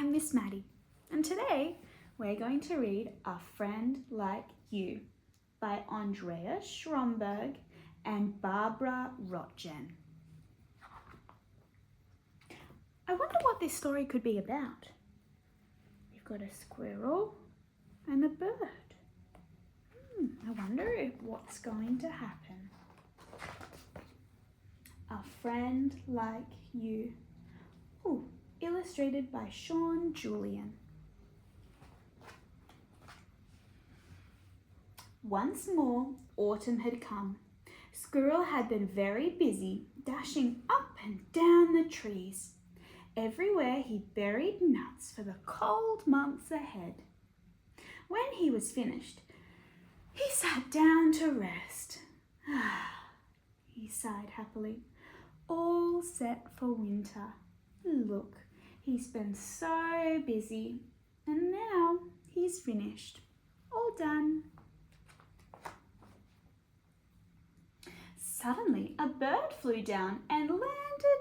I'm Miss Maddie, and today we're going to read A Friend Like You by Andrea and Barbara Rottgen. I wonder what this story could be about. We've got a squirrel and a bird. I wonder what's going to happen. A Friend Like You. Illustrated by Sean Julian. Once more, autumn had come. Squirrel had been very busy, dashing up and down the trees. Everywhere he buried nuts for the cold months ahead. When he was finished, he sat down to rest. He sighed happily. All set for winter. Look, he's been so busy, and now he's finished. All done. Suddenly, a bird flew down and landed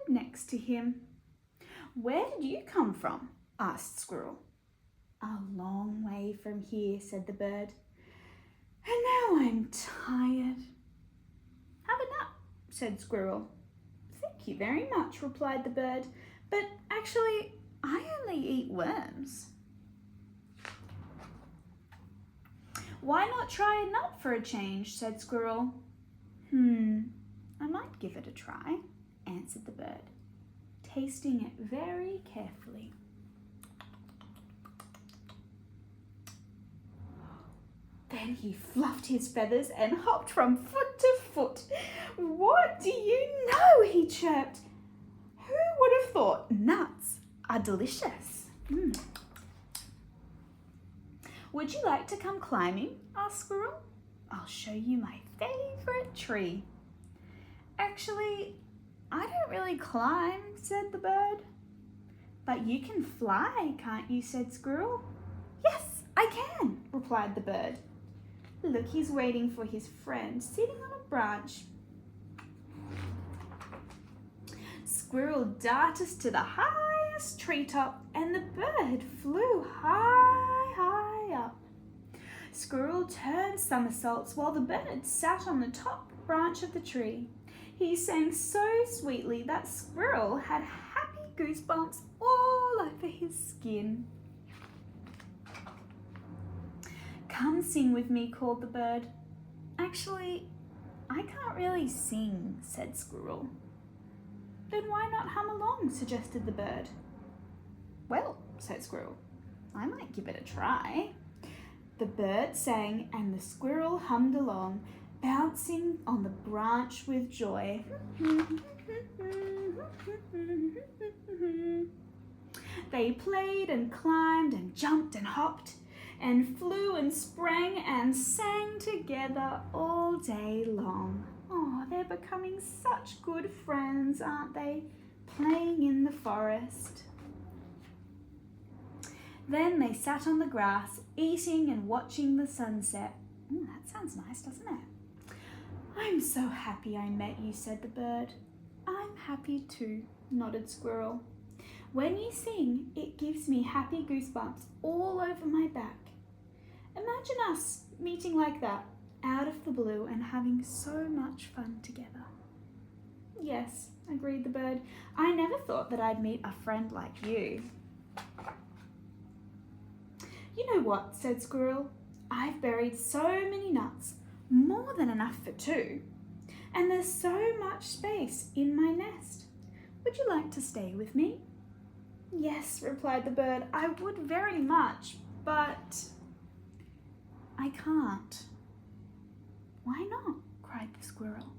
next to him. "Where did you come from?" asked Squirrel. "A long way from here," said the bird. "And now I'm tired." "Have a nut," said Squirrel. "Thank you very much," replied the bird. "But actually, I only eat worms." "Why not try a nut for a change?" said Squirrel. I might give it a try," answered the bird, tasting it very carefully. Then he fluffed his feathers and hopped from foot to foot. "What do you know?" he chirped. "Who would have thought nuts are delicious?" "Would you like to come climbing?" asked Squirrel. "I'll show you my favourite tree." "Actually, I don't really climb," said the bird. "But you can fly, can't you?" said Squirrel. "Yes, I can," replied the bird. "Look, he's waiting for his friend, sitting on a branch." Squirrel darted to the highest treetop, and the bird flew high, high up. Squirrel turned somersaults while the bird sat on the top branch of the tree. He sang so sweetly that Squirrel had happy goosebumps all over his skin. "Come sing with me," called the bird. "Actually, I can't really sing," said Squirrel. "Then why not hum along?" suggested the bird. "Well," said Squirrel, "I might give it a try." The bird sang and the squirrel hummed along, bouncing on the branch with joy. They played and climbed and jumped and hopped and flew and sprang and sang together all day long. Oh, they're becoming such good friends, aren't they? Playing in the forest. Then they sat on the grass, eating and watching the sunset. That sounds nice, doesn't it? "I'm so happy I met you," said the bird. "I'm happy too," nodded Squirrel. "When you sing, it gives me happy goosebumps all over my back. Imagine us meeting like that, out of the blue, and having so much fun together." "Yes," agreed the bird. "I never thought that I'd meet a friend like you." "You know what?" said Squirrel. "I've buried so many nuts, more than enough for two, and there's so much space in my nest. Would you like to stay with me?" "Yes," replied the bird, "I would very much, but I can't." "Why not?" cried the squirrel.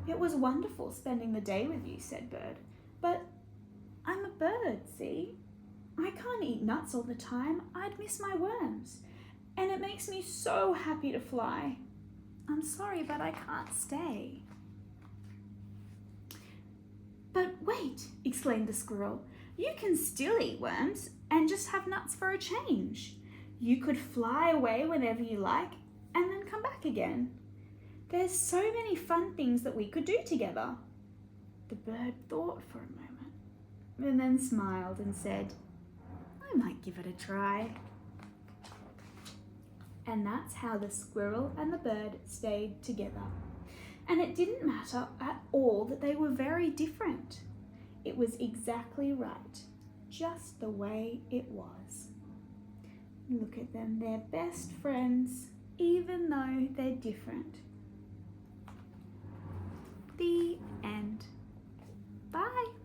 "It was wonderful spending the day with you," said Bird, "but I'm a bird, see? I can't eat nuts all the time. I'd miss my worms, and it makes me so happy to fly. I'm sorry, but I can't stay." "But wait," exclaimed the squirrel. "You can still eat worms and just have nuts for a change. You could fly away whenever you like and then come back again. There's so many fun things that we could do together." The bird thought for a moment and then smiled and said, I might give it a try. And that's how the squirrel and the bird stayed together. And it didn't matter at all that they were very different. It was exactly right, just the way it was. Look at them, they're best friends, even though they're different. The end. Bye.